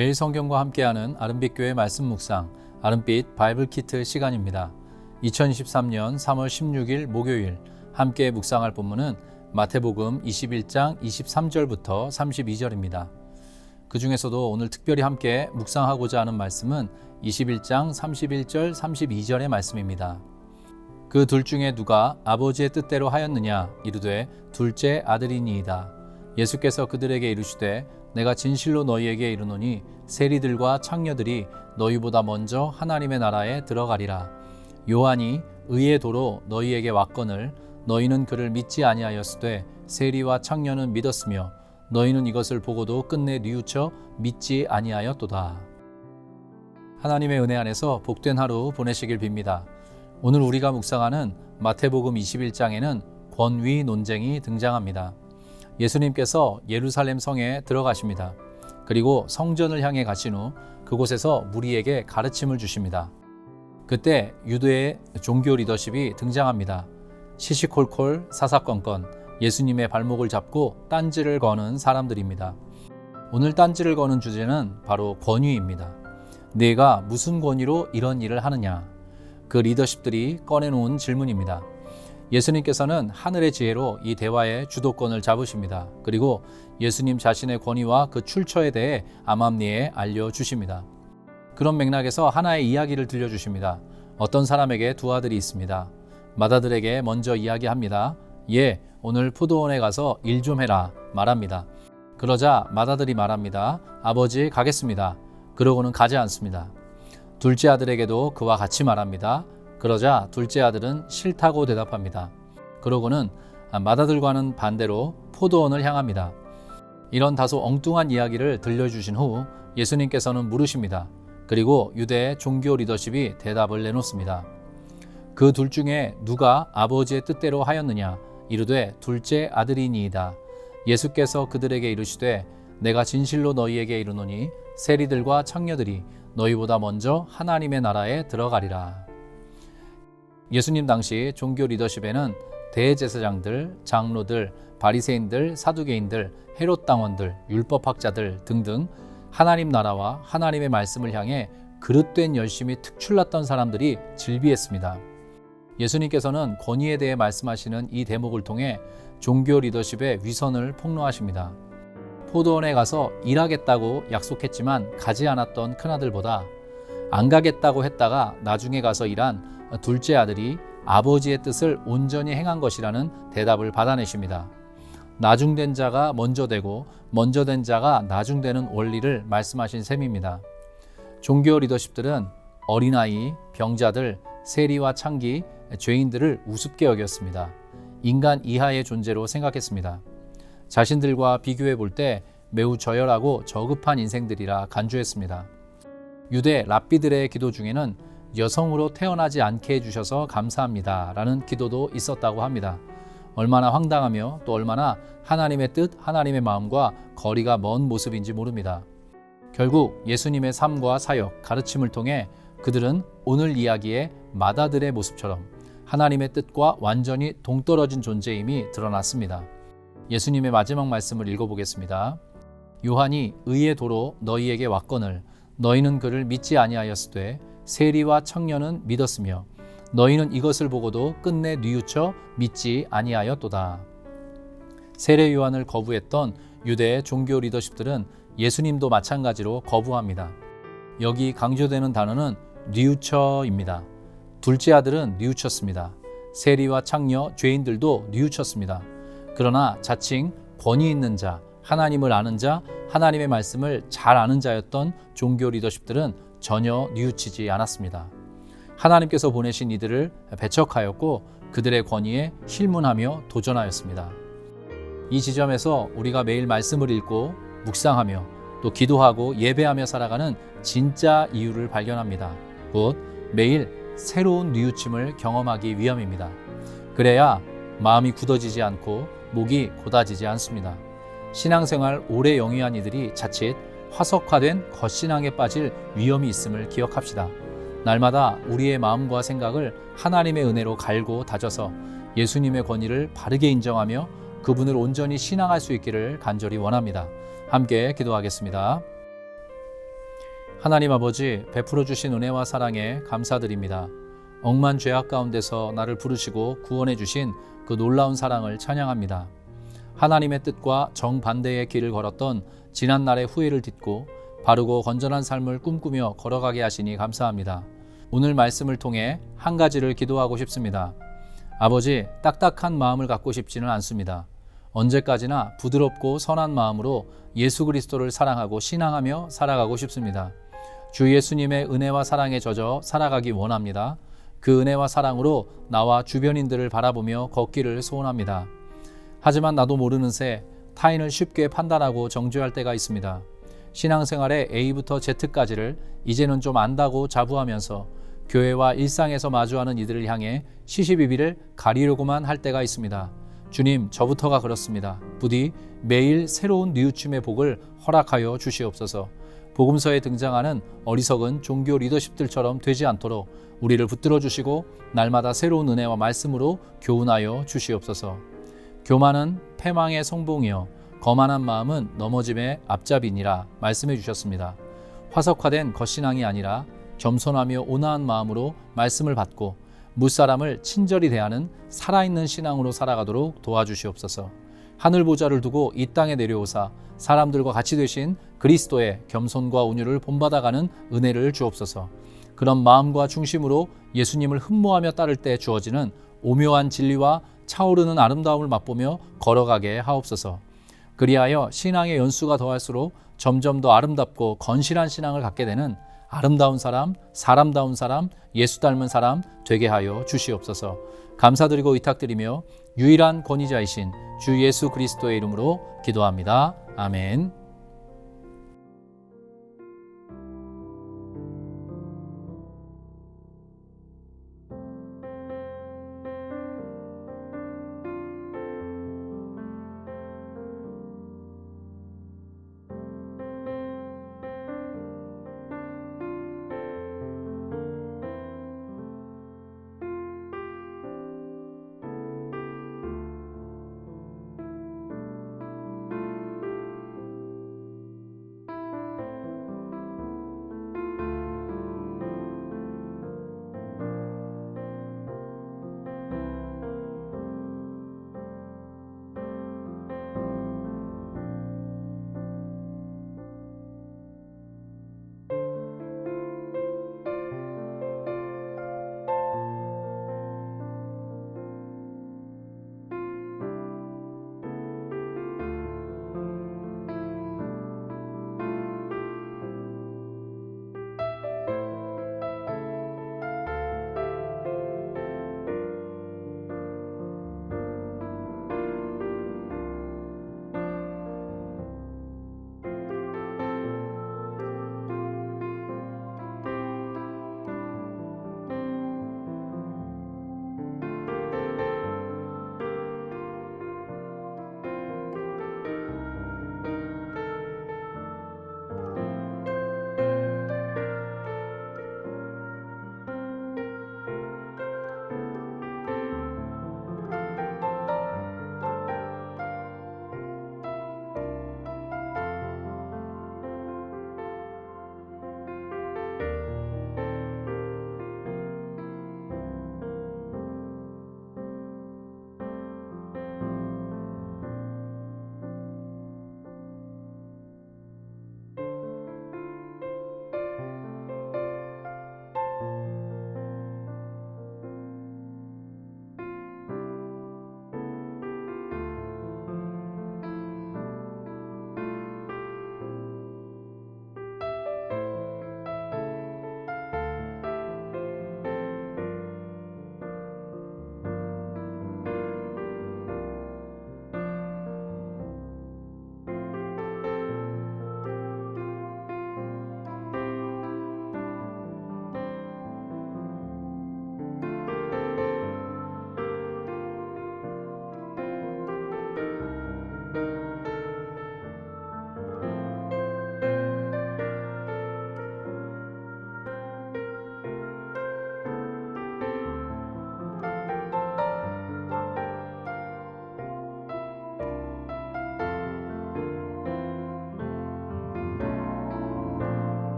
매일 성경과 함께하는 아름빛 교회 말씀 묵상, 아름빛 바이블 키트 시간입니다. 2023년 3월 16일 목요일 함께 묵상할 본문은 마태복음 21장 23절부터 32절입니다. 그 중에서도 오늘 특별히 함께 묵상하고자 하는 말씀은 21장 31절 32절의 말씀입니다. 그 둘 중에 누가 아버지의 뜻대로 하였느냐 이르되 둘째 아들이니이다. 예수께서 그들에게 이르시되 내가 진실로 너희에게 이르노니 세리들과 창녀들이 너희보다 먼저 하나님의 나라에 들어가리라. 요한이 의의 도로 너희에게 왔거늘 너희는 그를 믿지 아니하였으되 세리와 창녀는 믿었으며 너희는 이것을 보고도 끝내 뉘우쳐 믿지 아니하였도다. 하나님의 은혜 안에서 복된 하루 보내시길 빕니다. 오늘 우리가 묵상하는 마태복음 21장에는 권위 논쟁이 등장합니다. 예수님께서 예루살렘 성에 들어가십니다. 그리고 성전을 향해 가신 후 그곳에서 무리에게 가르침을 주십니다. 그때 유대의 종교 리더십이 등장합니다. 시시콜콜 사사건건 예수님의 발목을 잡고 딴지를 거는 사람들입니다. 오늘 딴지를 거는 주제는 바로 권위입니다. 네가 무슨 권위로 이런 일을 하느냐? 그 리더십들이 꺼내놓은 질문입니다. 예수님께서는 하늘의 지혜로 이 대화의 주도권을 잡으십니다. 그리고 예수님 자신의 권위와 그 출처에 대해 암암리에 알려주십니다. 그런 맥락에서 하나의 이야기를 들려주십니다. 어떤 사람에게 두 아들이 있습니다. 맏아들에게 먼저 이야기합니다. 예, 오늘 포도원에 가서 일 좀 해라 말합니다. 그러자 맏아들이 말합니다. 아버지 가겠습니다. 그러고는 가지 않습니다. 둘째 아들에게도 그와 같이 말합니다. 그러자 둘째 아들은 싫다고 대답합니다. 그러고는 맏아들과는 반대로 포도원을 향합니다. 이런 다소 엉뚱한 이야기를 들려주신 후 예수님께서는 물으십니다. 그리고 유대의 종교 리더십이 대답을 내놓습니다. 그 둘 중에 누가 아버지의 뜻대로 하였느냐? 이르되 둘째 아들이니이다. 예수께서 그들에게 이르시되 내가 진실로 너희에게 이르노니 세리들과 창녀들이 너희보다 먼저 하나님의 나라에 들어가리라. 예수님 당시 종교 리더십에는 대제사장들, 장로들, 바리새인들, 사두개인들, 헤롯 당원들, 율법학자들 등등 하나님 나라와 하나님의 말씀을 향해 그릇된 열심이 특출났던 사람들이 질비했습니다. 예수님께서는 권위에 대해 말씀하시는 이 대목을 통해 종교 리더십의 위선을 폭로하십니다. 포도원에 가서 일하겠다고 약속했지만 가지 않았던 큰아들보다 안 가겠다고 했다가 나중에 가서 일한 둘째 아들이 아버지의 뜻을 온전히 행한 것이라는 대답을 받아내십니다. 나중된 자가 먼저 되고 먼저 된 자가 나중되는 원리를 말씀하신 셈입니다. 종교 리더십들은 어린아이, 병자들, 세리와 창기, 죄인들을 우습게 여겼습니다. 인간 이하의 존재로 생각했습니다. 자신들과 비교해 볼 때 매우 저열하고 저급한 인생들이라 간주했습니다. 유대 랍비들의 기도 중에는 여성으로 태어나지 않게 해주셔서 감사합니다 라는 기도도 있었다고 합니다. 얼마나 황당하며 또 얼마나 하나님의 뜻, 하나님의 마음과 거리가 먼 모습인지 모릅니다. 결국 예수님의 삶과 사역, 가르침을 통해 그들은 오늘 이야기의 맏아들의 모습처럼 하나님의 뜻과 완전히 동떨어진 존재임이 드러났습니다. 예수님의 마지막 말씀을 읽어보겠습니다. 요한이 의의 도로 너희에게 왔거늘 너희는 그를 믿지 아니하였으되 세리와 창녀는 믿었으며 너희는 이것을 보고도 끝내 뉘우쳐 믿지 아니하였도다. 세례 요한을 거부했던 유대의 종교 리더십들은 예수님도 마찬가지로 거부합니다. 여기 강조되는 단어는 뉘우쳐입니다. 둘째 아들은 뉘우쳤습니다. 세리와 창녀, 죄인들도 뉘우쳤습니다. 그러나 자칭 권위 있는 자, 하나님을 아는 자, 하나님의 말씀을 잘 아는 자였던 종교 리더십들은 전혀 뉘우치지 않았습니다. 하나님께서 보내신 이들을 배척하였고 그들의 권위에 실문하며 도전하였습니다. 이 지점에서 우리가 매일 말씀을 읽고 묵상하며 또 기도하고 예배하며 살아가는 진짜 이유를 발견합니다. 곧 매일 새로운 뉘우침을 경험하기 위함입니다. 그래야 마음이 굳어지지 않고 목이 곧아지지 않습니다. 신앙생활 오래 영위한 이들이 자칫 화석화된 겉신앙에 빠질 위험이 있음을 기억합시다. 날마다 우리의 마음과 생각을 하나님의 은혜로 갈고 다져서 예수님의 권위를 바르게 인정하며 그분을 온전히 신앙할 수 있기를 간절히 원합니다. 함께 기도하겠습니다. 하나님 아버지, 베풀어 주신 은혜와 사랑에 감사드립니다. 억만 죄악 가운데서 나를 부르시고 구원해 주신 그 놀라운 사랑을 찬양합니다. 하나님의 뜻과 정반대의 길을 걸었던 지난날의 후회를 딛고 바르고 건전한 삶을 꿈꾸며 걸어가게 하시니 감사합니다. 오늘 말씀을 통해 한 가지를 기도하고 싶습니다. 아버지, 딱딱한 마음을 갖고 싶지는 않습니다. 언제까지나 부드럽고 선한 마음으로 예수 그리스도를 사랑하고 신앙하며 살아가고 싶습니다. 주 예수님의 은혜와 사랑에 젖어 살아가기 원합니다. 그 은혜와 사랑으로 나와 주변인들을 바라보며 걷기를 소원합니다. 하지만 나도 모르는 새 타인을 쉽게 판단하고 정죄할 때가 있습니다. 신앙생활의 A부터 Z까지를 이제는 좀 안다고 자부하면서 교회와 일상에서 마주하는 이들을 향해 시시비비를 가리려고만 할 때가 있습니다. 주님, 저부터가 그렇습니다. 부디 매일 새로운 뉘우침의 복을 허락하여 주시옵소서. 복음서에 등장하는 어리석은 종교 리더십들처럼 되지 않도록 우리를 붙들어 주시고 날마다 새로운 은혜와 말씀으로 교훈하여 주시옵소서. 교만은 패망의 성봉이요 거만한 마음은 넘어짐의 앞잡이니라 말씀해 주셨습니다. 화석화된 겉신앙이 아니라 겸손하며 온화한 마음으로 말씀을 받고 무사람을 친절히 대하는 살아있는 신앙으로 살아가도록 도와주시옵소서. 하늘 보좌를 두고 이 땅에 내려오사 사람들과 같이 되신 그리스도의 겸손과 온유를 본받아가는 은혜를 주옵소서. 그런 마음과 중심으로 예수님을 흠모하며 따를 때 주어지는 오묘한 진리와 차오르는 아름다움을 맛보며 걸어가게 하옵소서. 그리하여 신앙의 연수가 더할수록 점점 더 아름답고 건실한 신앙을 갖게 되는 아름다운 사람, 사람다운 사람, 예수 닮은 사람 되게 하여 주시옵소서. 감사드리고 의탁드리며 유일한 권위자이신 주 예수 그리스도의 이름으로 기도합니다. 아멘.